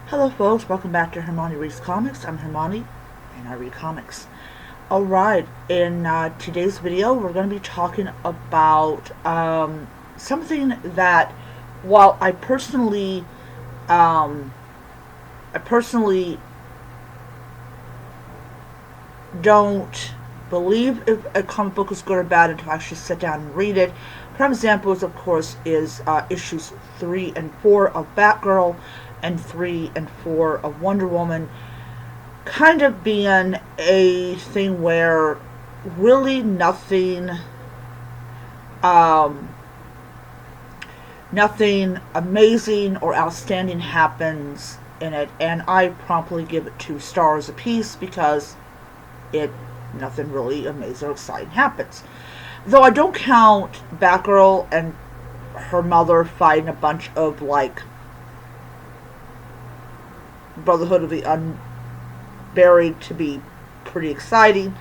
Hello folks, welcome back to Hermione Reads Comics. I'm Hermione, and I read comics. Alright, in today's video we're going to be talking about something that, while I personally don't believe if a comic book is good or bad until I actually sit down and read it. Prime examples, of course, is issues 3 and 4 of Batgirl and 3 and 4 of Wonder Woman, kind of being a thing where really nothing amazing or outstanding happens in it, and I promptly give it 2 stars apiece because nothing really amazing or exciting happens. Though I don't count Batgirl and her mother fighting a bunch of Brotherhood of the Unburied to be pretty exciting.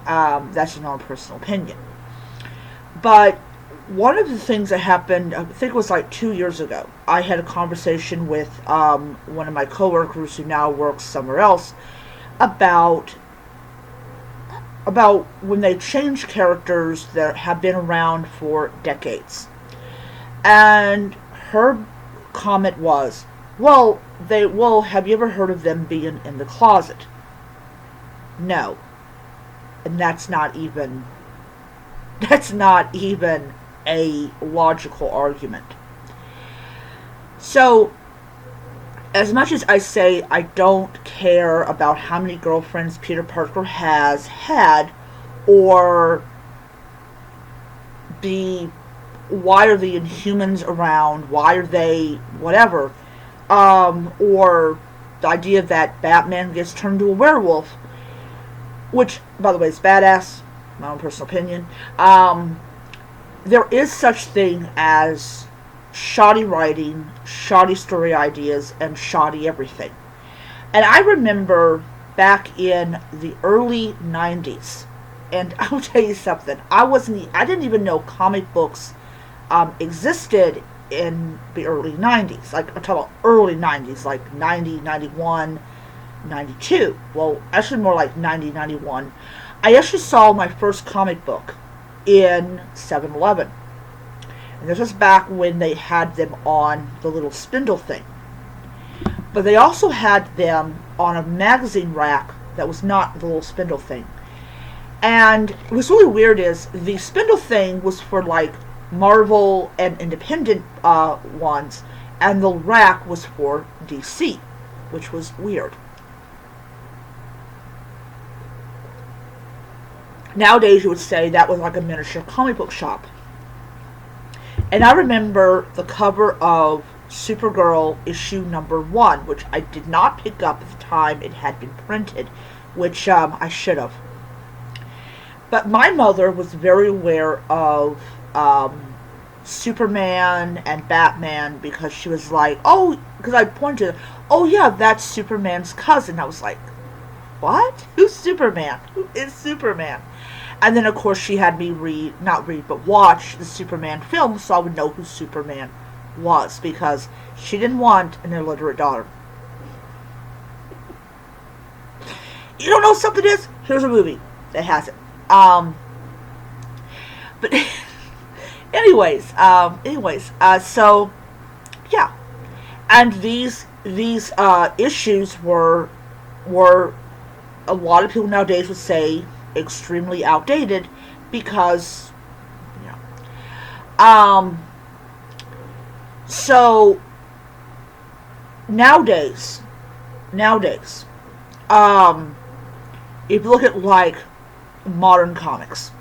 That's just my own personal opinion. But one of the things that happened, I think it was 2 years ago, I had a conversation with one of my coworkers who now works somewhere else about when they change characters that have been around for decades. And her comment was, have you ever heard of them being in the closet? No. And that's not even a logical argument. So, as much as I say I don't care about how many girlfriends Peter Parker has had, or why are the Inhumans around, why are they whatever, or the idea that Batman gets turned into a werewolf, which, by the way, is badass, my own personal opinion. There is such thing as shoddy writing, shoddy story ideas, and shoddy everything. And I remember back in the early 90s, and I'll tell you something, I didn't even know comic books existed in the early 90s. I'm talking about early 90s, 90, 91, 92. Well, actually more like 90, 91. I actually saw my first comic book in 7-Eleven. And this was back when they had them on the little spindle thing. But they also had them on a magazine rack that was not the little spindle thing. And what's really weird is the spindle thing was for Marvel and independent ones, and the rack was for DC, which was weird. Nowadays you would say that was like a miniature comic book shop. And I remember the cover of Supergirl issue number 1, which I did not pick up at the time it had been printed, which I should have. But my mother was very aware of Superman and Batman, because she was because I pointed, oh yeah, that's Superman's cousin. I was like, what? Who's Superman? Who is Superman? And then, of course, she had me watch the Superman film so I would know who Superman was, because she didn't want an illiterate daughter. You don't know what something is? Here's a movie that has it. But anyways, so yeah, and these issues were a lot of people nowadays would say extremely outdated, because so nowadays if you look at modern comics,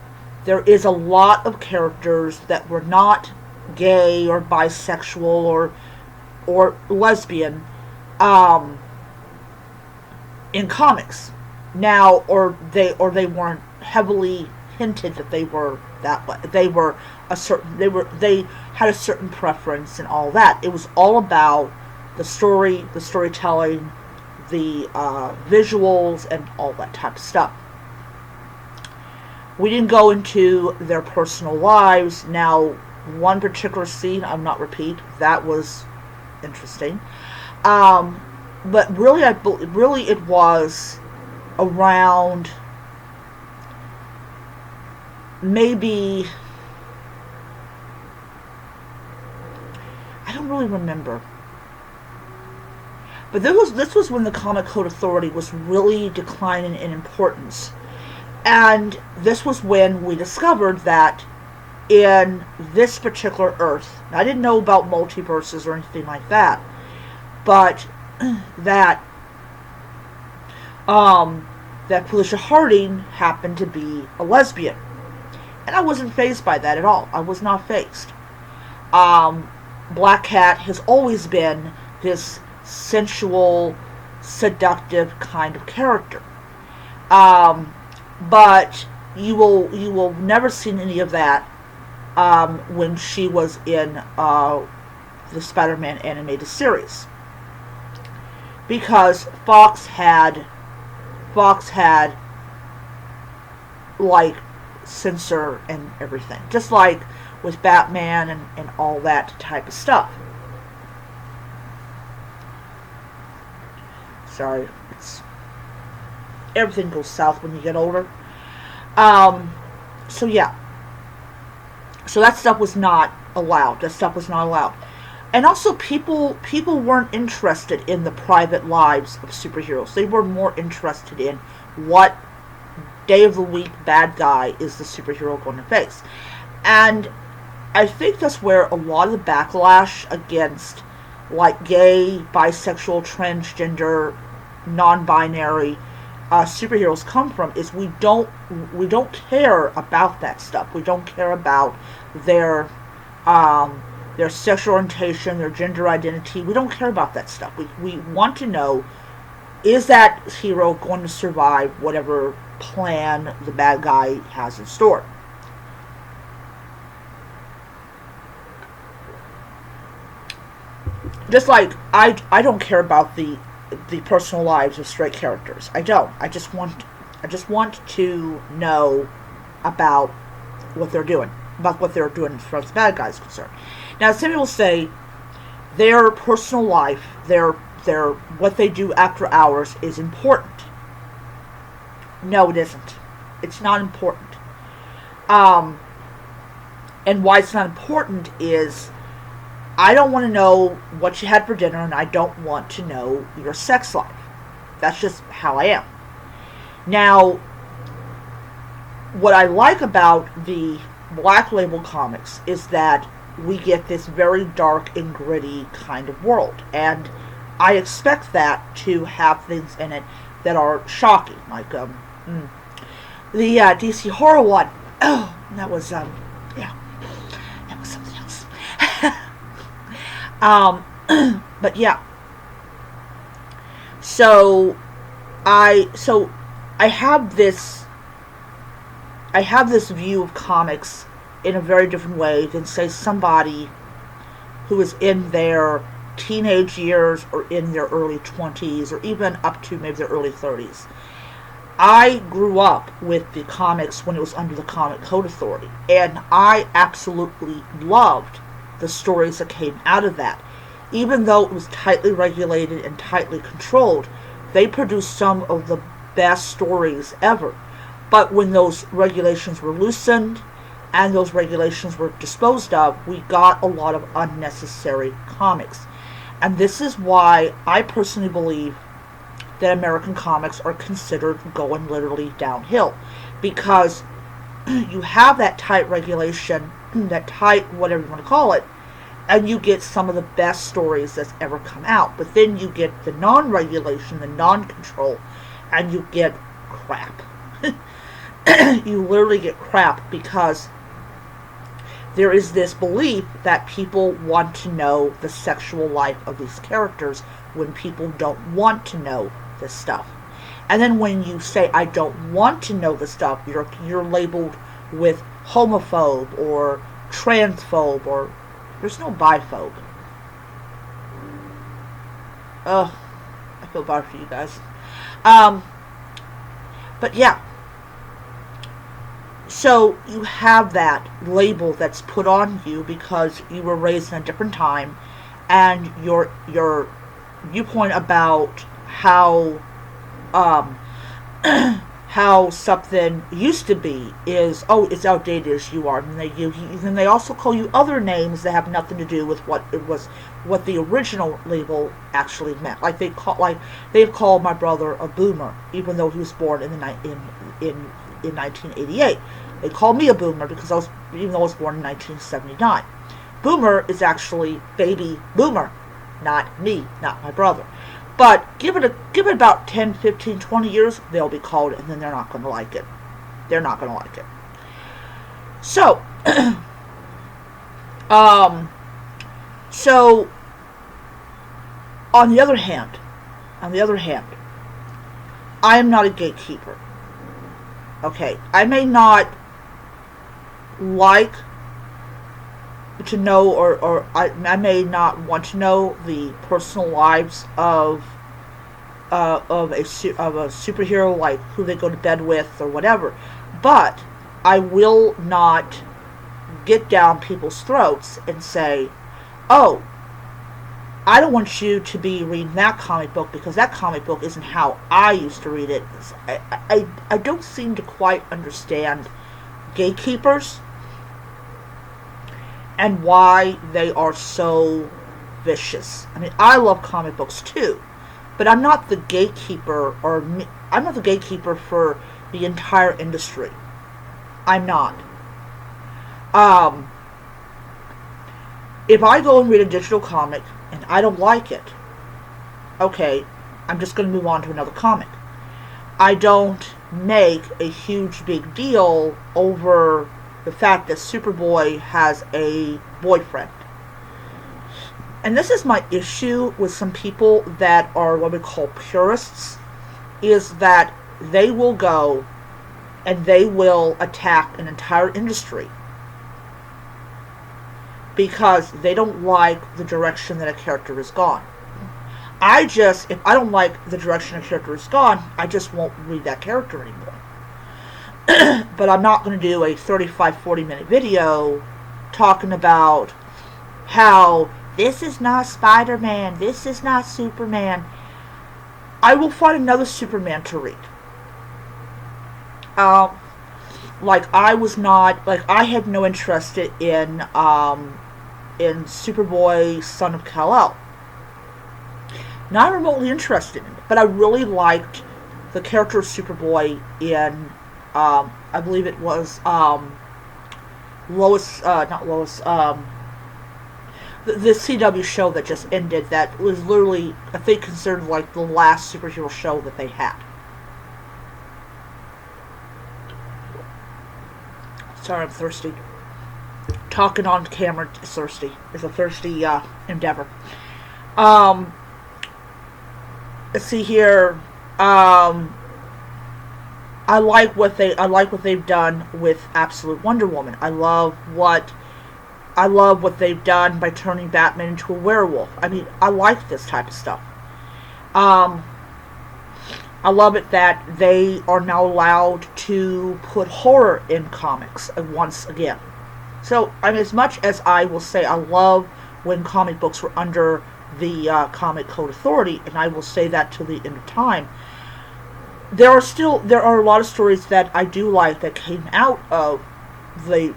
there is a lot of characters that were not gay or bisexual or lesbian in comics now, or they weren't heavily hinted that they were that way. They had a certain preference and all that. It was all about the storytelling, the visuals, and all that type of stuff. We didn't go into their personal lives. Now, one particular scene, I'll not repeat, that was interesting. but really, really it was around maybe, I don't really remember. But this was when the Comic Code Authority was really declining in importance. And this was when we discovered that in this particular Earth, I didn't know about multiverses or anything like that, but that that Felicia Harding happened to be a lesbian. And I wasn't fazed by that at all. I was not fazed. Black Cat has always been this sensual, seductive kind of character. But you will never see any of that when she was in the Spider-Man animated series, because Fox had like censor and everything, just like with Batman and all that type of stuff. Sorry, everything goes south when you get older. So yeah. So that stuff was not allowed. And also people weren't interested in the private lives of superheroes. They were more interested in what day of the week bad guy is the superhero going to face. And I think that's where a lot of the backlash against like gay, bisexual, transgender, non-binary superheroes come from, is we don't care about that stuff. We don't care about their sexual orientation, their gender identity. We don't care about that stuff. We want to know, is that hero going to survive whatever plan the bad guy has in store? Just like I don't care about the personal lives of straight characters. I don't. I just want to know about what they're doing, as far as the bad guy is concerned. Now, some people say their personal life, their what they do after hours is important. No, it isn't. It's not important. And why it's not important is, I don't want to know what you had for dinner, and I don't want to know your sex life. That's just how I am. Now, what I like about the Black Label comics is that we get this very dark and gritty kind of world. And I expect that to have things in it that are shocking. Like the DC horror one. Oh, that was, yeah. That was something else. But yeah. So I have this view of comics in a very different way than, say, somebody who is in their teenage years or in their early 20s or even up to maybe their early 30s. I grew up with the comics when it was under the Comic Code Authority, and I absolutely loved the stories that came out of that. Even though it was tightly regulated and tightly controlled, they produced some of the best stories ever. But when those regulations were loosened and those regulations were disposed of, we got a lot of unnecessary comics. And this is why I personally believe that American comics are considered going literally downhill. Because you have that tight regulation, that tight whatever you want to call it, and you get some of the best stories that's ever come out. But then you get the non-regulation, the non-control, and you get crap. You literally get crap because there is this belief that people want to know the sexual life of these characters when people don't want to know this stuff. And then when you say, I don't want to know the stuff, you're labeled with homophobe or transphobe, or there's no biphobe. Ugh, I feel bad for you guys. But yeah. So you have that label that's put on you because you were raised in a different time, and your viewpoint about how um, how something used to be is, oh, it's outdated as you are, and then they also call you other names that have nothing to do with what it was, what the original label actually meant. They've called my brother a boomer, even though he was born in 1988. They called me a boomer because even though I was born in 1979. Boomer is actually baby boomer, not me, not my brother. But give it about 10, 15, 20 years, they'll be called, and then they're not going to like it. They're not going to like it. So, so on the other hand, I am not a gatekeeper. Okay, I may not like to know, or I may not want to know the personal lives of a superhero, like who they go to bed with or whatever, but I will not get down people's throats and say, oh, I don't want you to be reading that comic book because that comic book isn't how I used to read it. I don't seem to quite understand gatekeepers and why they are so vicious. I mean, I love comic books too, but I'm not the gatekeeper, I'm not the gatekeeper for the entire industry. I'm not. If I go and read a digital comic and I don't like it, okay, I'm just going to move on to another comic. I don't make a huge big deal over the fact that Superboy has a boyfriend. And this is my issue with some people that are what we call purists, is that they will go and they will attack an entire industry because they don't like the direction that a character has gone. If I don't like the direction a character has gone, I just won't read that character anymore. But I'm not going to do a 35-40 minute video talking about how this is not Spider-Man, this is not Superman. I will find another Superman to read. I had no interest in Superboy, Son of Kal-El. Not remotely interested in it, but I really liked the character of Superboy in, I believe it was the CW show that just ended, that was literally, I think, considered like the last superhero show that they had. Sorry, I'm thirsty. Talking on camera is thirsty. It's a thirsty endeavor. Let's see here. I like what they've done with Absolute Wonder Woman. I love what they've done by turning Batman into a werewolf. I mean, I like this type of stuff. I love it that they are now allowed to put horror in comics once again. So, I mean, as much as I will say I love when comic books were under the Comic Code Authority, and I will say that till the end of time, there are a lot of stories that I do like that came out of the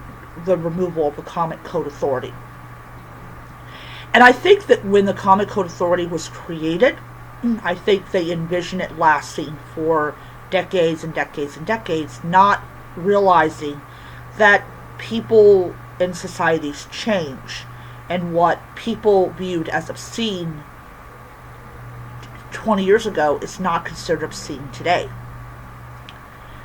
removal of the Comic Code Authority. And I think that when the Comic Code Authority was created, I think they envisioned it lasting for decades and decades and decades, not realizing that people in societies change, and what people viewed as obscene 20 years ago is not considered obscene today.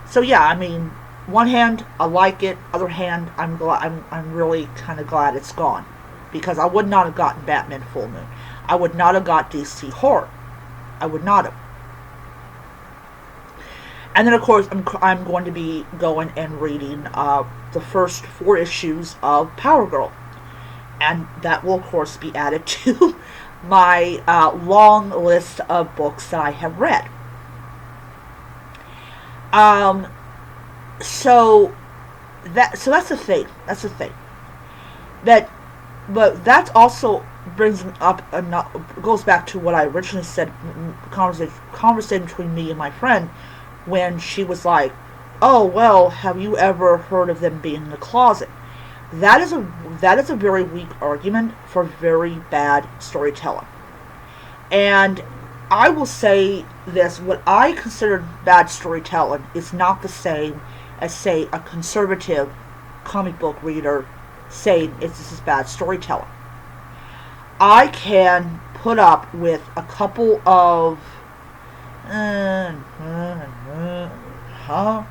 So yeah, I mean, one hand, I like it. Other hand, I'm really kind of glad it's gone, because I would not have gotten Batman Full Moon. I would not have got DC Horror. I would not have. And then, of course, I'm going to be going and reading the first 4 issues of Power Girl, and that will, of course, be added to my long list of books that I have read. So that's the thing. But that's also brings up goes back to what I originally said, conversation between me and my friend, when she was like, "Oh well, have you ever heard of them being in the closet?" That is a very weak argument for very bad storytelling. And I will say this: what I consider bad storytelling is not the same as, say, a conservative comic book reader saying this is bad storytelling. I can put up with a couple of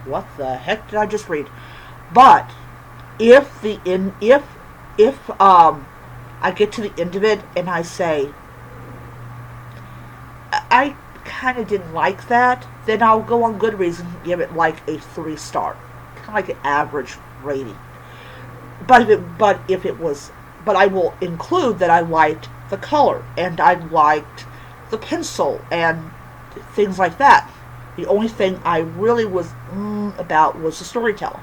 what the heck did I just read? But if the in if I get to the end of it and I say I kind of didn't like that, then I'll go on Goodreads and give it like a 3-star, kind of like an average rating. But I will include that I liked the color and I liked the pencil and things like that. The only thing I really was about was the storytelling.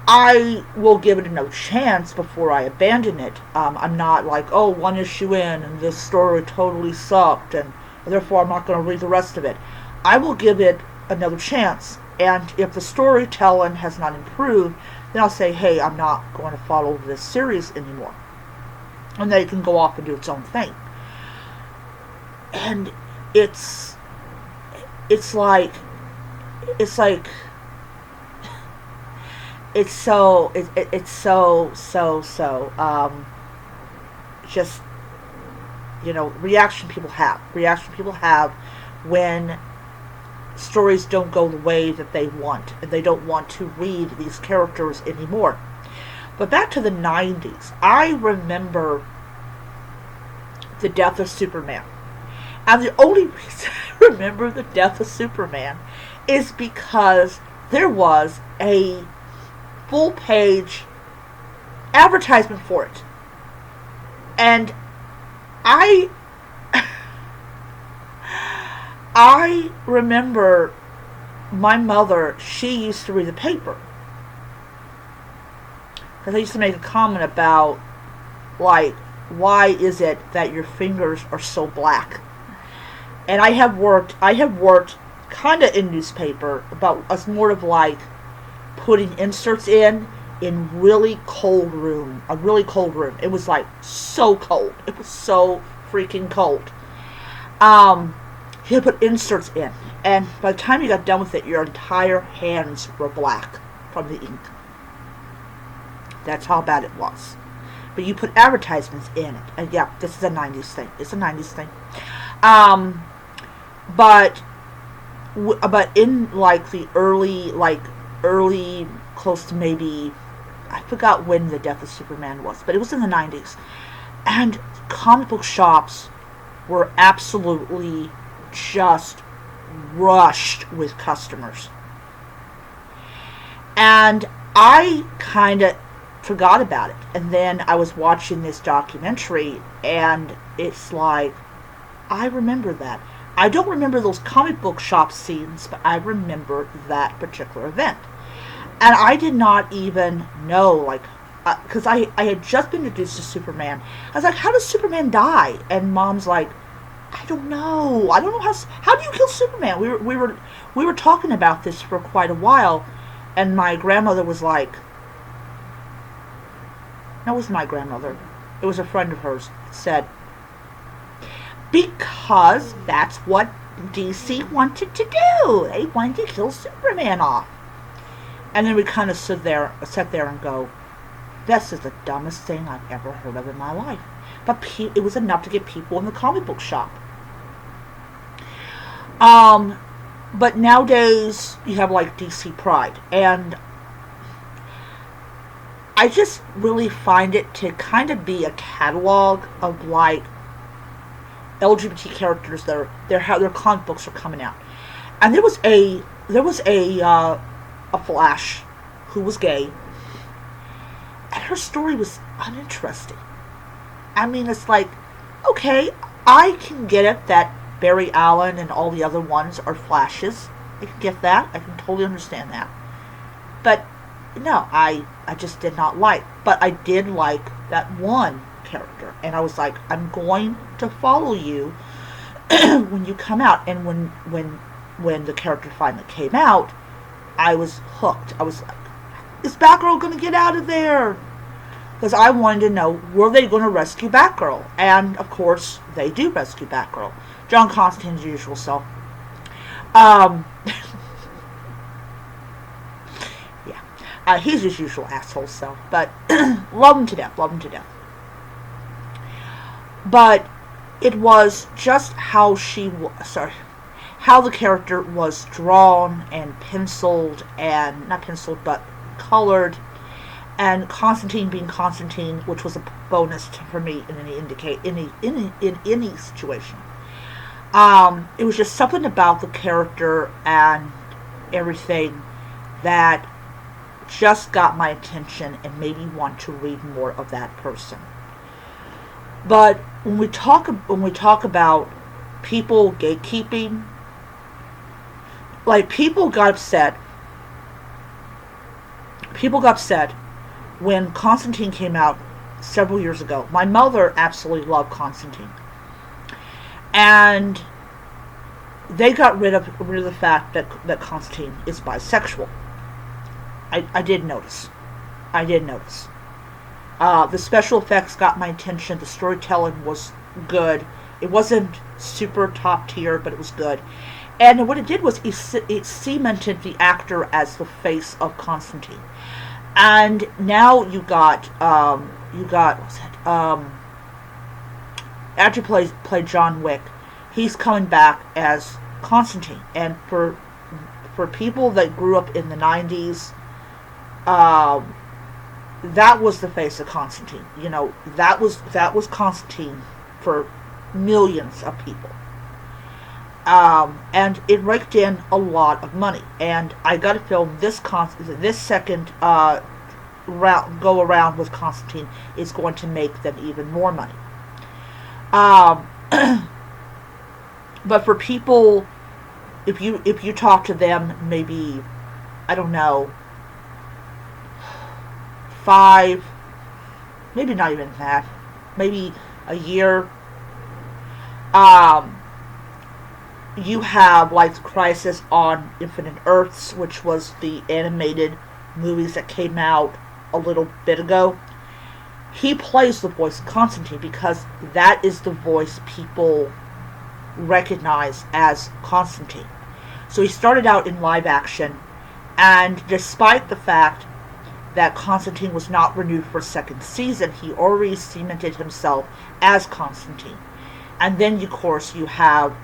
I will give it another chance before I abandon it. I'm not like, oh, one issue in and this story totally sucked and therefore I'm not going to read the rest of it. I will give it another chance, and if the storytelling has not improved, then I'll say, hey, I'm not going to follow this series anymore. And then it can go off and do its own thing. And it's like it's just, reaction people have when stories don't go the way that they want, and they don't want to read these characters anymore. But back to the 90s, I remember the death of Superman. And the only reason I remember the death of Superman is because there was a full-page advertisement for it. And I remember my mother, she used to read the paper. Because I used to make a comment about, like, why is it that your fingers are so black? And I have worked kind of in newspaper, about as more of like putting inserts in really cold room, a really cold room. It was like so cold. It was so freaking cold. You put inserts in, and by the time you got done with it, your entire hands were black from the ink. That's how bad it was. But you put advertisements in it, and yeah, this is a 90s thing. It's a 90s thing. But in like the early, close to maybe, I forgot when the death of Superman was, but it was in the 90s. And comic book shops were absolutely just rushed with customers. And I kind of forgot about it. And then I was watching this documentary, and it's like, I remember that. I don't remember those comic book shop scenes, but I remember that particular event. And I did not even know, like, because I had just been introduced to Superman. I was like, how does Superman die? And Mom's like, I don't know how do you kill Superman? We were talking about this for quite a while, and my grandmother was like, no, it was my grandmother, it was a friend of hers, said, because that's what DC wanted to do. They wanted to kill Superman off. And then we kind of sat there and go, this is the dumbest thing I've ever heard of in my life. But it was enough to get people in the comic book shop. But nowadays, you have like DC Pride. And I just really find it to kind of be a catalog of like LGBT characters that their comic books are coming out. And there was a Flash who was gay, and her story was uninteresting. I mean, it's like, okay, I can get it that Barry Allen and all the other ones are Flashes. I can get that. I can totally understand that. But no, I just did not like. But I did like that one character. And I was like, I'm going to follow you when you come out. And when the character finally came out, I was hooked. I was like, is Batgirl going to get out of there? Because I wanted to know, were they going to rescue Batgirl? And, of course, they do rescue Batgirl. John Constantine's usual self. Yeah. He's his usual asshole self. But love him to death. Love him to death. But it was just how how the character was drawn and penciled, and not penciled, but colored, and Constantine being Constantine, which was a bonus for me in any situation. It was just something about the character and everything that just got my attention and made me want to read more of that person. But when we talk about people gatekeeping, like people got upset when Constantine came out several years ago. My mother absolutely loved Constantine, and they got rid of the fact that Constantine is bisexual. I did notice. The special effects got my attention. The storytelling was good. It wasn't super top tier, but it was good. And what it did was it cemented the actor as the face of Constantine. And now you got actor played John Wick. He's coming back as Constantine. And for people that grew up in the 90s, that was the face of Constantine. You know, that was Constantine for millions of people. And it raked in a lot of money. And I got to feel this second go around with Constantine is going to make them even more money. But for people, if you talk to them, maybe, I don't know, 5, maybe not even that, maybe a year. You have like Crisis on Infinite Earths, which was the animated movies that came out a little bit ago. He plays the voice of Constantine because that is the voice people recognize as Constantine. So he started out in live action, and despite the fact that Constantine was not renewed for a second season, he already cemented himself as Constantine. And then, of course, you have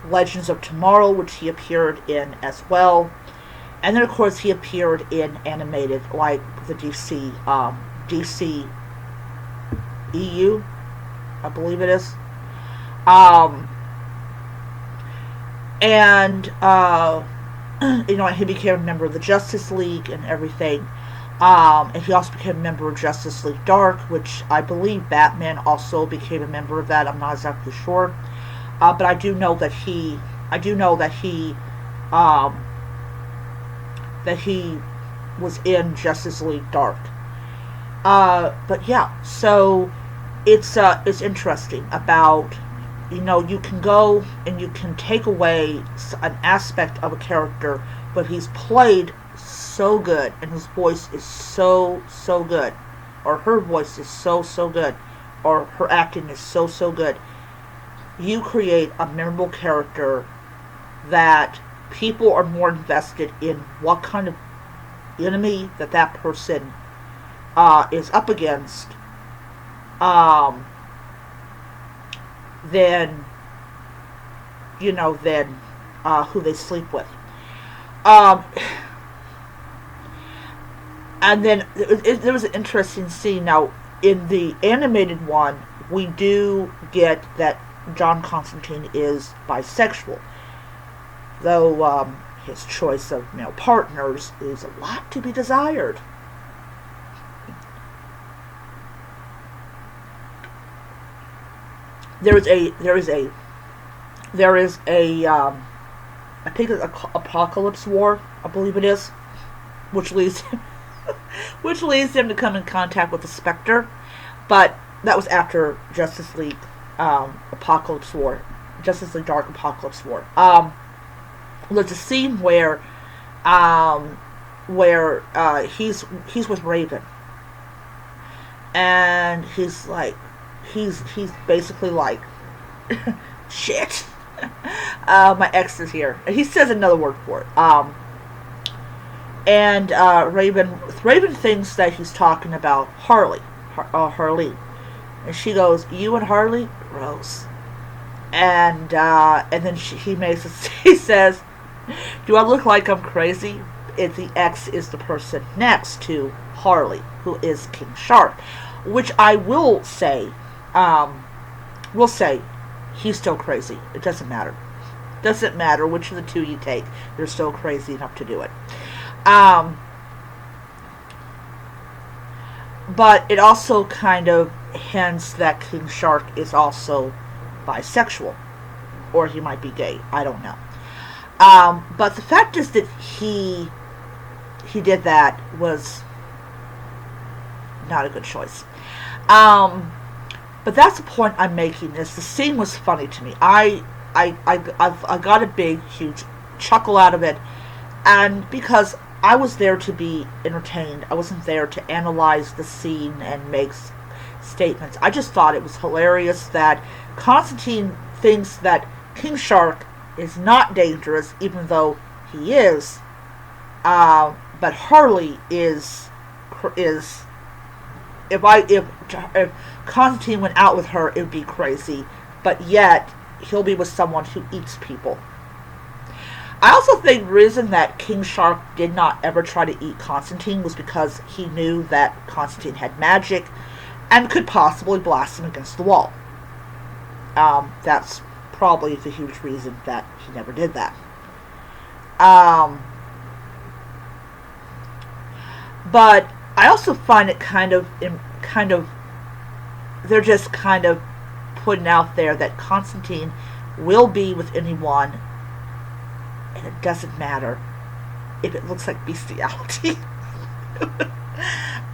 Legends of Tomorrow, which he appeared in as well. And then, of course, he appeared in animated, like the DC EU, I believe it is. He became a member of the Justice League and everything. And he also became a member of Justice League Dark, which I believe Batman also became a member of that. I'm not exactly sure, but I do know that he was in Justice League Dark. But yeah, so it's interesting about, you can go and you can take away an aspect of a character, but he's played so good, and his voice is so good, or her voice is so good, or her acting is so good. You create a memorable character that people are more invested in what kind of enemy that person is up against than who they sleep with. And then there was an interesting scene. Now, in the animated one, we do get that John Constantine is bisexual, though his choice of male partners is a lot to be desired. There is a I think it's Apocalypse War, I believe it is, which leads which leads him to come in contact with the Spectre. But that was after Justice League Apocalypse War, Justice League Dark Apocalypse War. There's a scene um, where he's with Raven, and he's basically like, shit. My ex is here. He says another word for it. And Raven thinks that he's talking about Harley, and she goes, "You and Harley, Rose." And then he says, "Do I look like I'm crazy?" If the X is the person next to Harley, who is King Shark, which I will say, he's still crazy. It doesn't matter. Doesn't matter which of the two you take. You're still crazy enough to do it. But it also kind of hints that King Shark is also bisexual, or he might be gay. I don't know. But the fact is that he did that was not a good choice. But that's the point I'm making. Is the scene was funny to me. I got a big, huge chuckle out of it, and because I was there to be entertained, I wasn't there to analyze the scene and make statements. I just thought it was hilarious that Constantine thinks that King Shark is not dangerous, even though he is. But Harley is. If Constantine went out with her, it would be crazy. But yet he'll be with someone who eats people. I also think the reason that King Shark did not ever try to eat Constantine was because he knew that Constantine had magic and could possibly blast him against the wall. That's probably the huge reason that he never did that. But I also find it kind of they're just kind of putting out there that Constantine will be with anyone, and it doesn't matter if it looks like bestiality.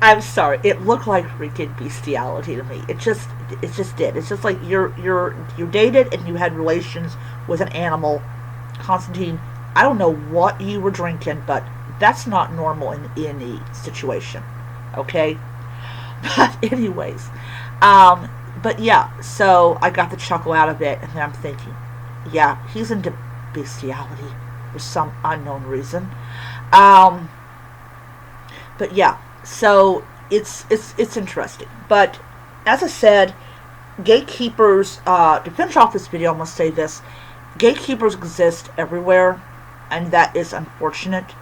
I'm sorry, it looked like freaking bestiality to me. It just did. It's just like you dated and you had relations with an animal. Constantine, I don't know what you were drinking, but that's not normal in any situation. Okay? But anyways, but yeah, so I got the chuckle out of it, and then I'm thinking, yeah, he's into bestiality for some unknown reason. But yeah, so it's interesting. But as I said, gatekeepers, to finish off this video, I'm going to say this: gatekeepers exist everywhere, and that is unfortunate.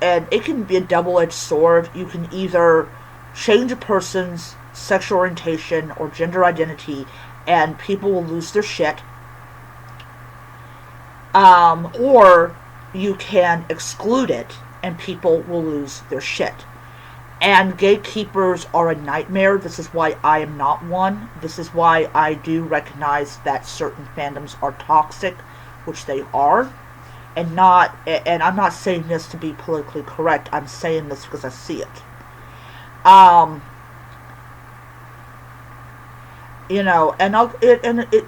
And it can be a double-edged sword. You can either change a person's sexual orientation or gender identity, and people will lose their shit. Or you can exclude it, and people will lose their shit. And gatekeepers are a nightmare. This is why I am not one. This is why I do recognize that certain fandoms are toxic, which they are. And I'm not saying this to be politically correct. I'm saying this because I see it. And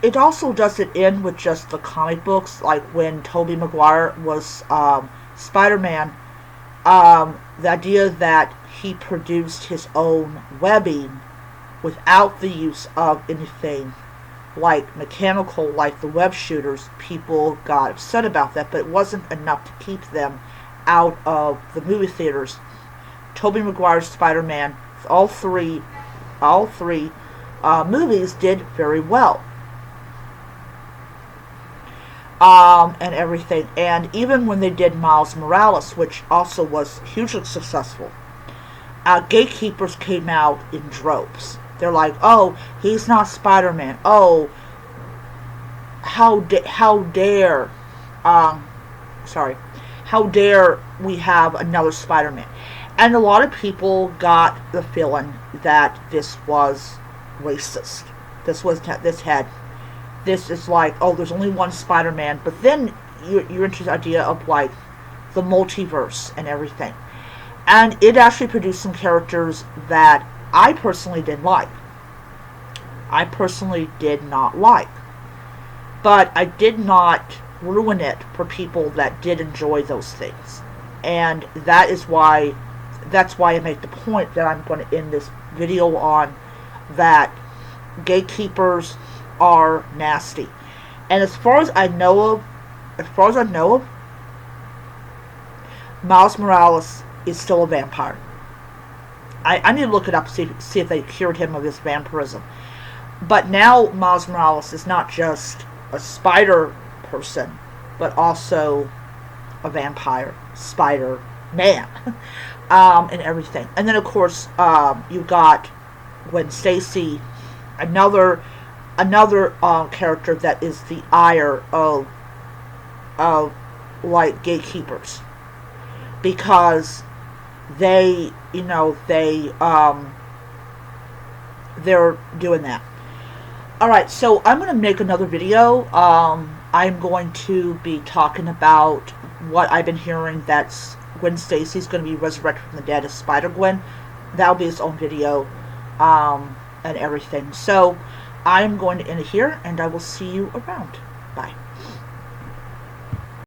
it also doesn't end with just the comic books. Like when Tobey Maguire was Spider-Man, the idea that he produced his own webbing without the use of anything like mechanical, like the web shooters, people got upset about that, but it wasn't enough to keep them out of the movie theaters. Tobey Maguire's Spider-Man, all three movies did very well. And everything. And even when they did Miles Morales, which also was hugely successful, gatekeepers came out in droves. They're like, oh, he's not Spider-Man. Oh, how dare we have another Spider-Man? And a lot of people got the feeling that this was racist. This is like, oh, there's only one Spider-Man. But then you're into the idea of like the multiverse and everything. And it actually produced some characters that I personally didn't like. I personally did not like. But I did not ruin it for people that did enjoy those things. And that's why I make the point that I'm going to end this video on, that gatekeepers are nasty. And as far as I know of, Miles Morales is still a vampire. I need to look it up, see if they cured him of his vampirism. But now Miles Morales is not just a spider person, but also a vampire, spider man, and everything. And then of course you got Gwen Stacy, another character that is the ire of like gatekeepers, because they're doing that. Alright, so I'm going to make another video. I'm going to be talking about what I've been hearing, that's Gwen Stacy's going to be resurrected from the dead as Spider-Gwen. That'll be its own video, and everything. So, I'm going to end it here, and I will see you around. Bye.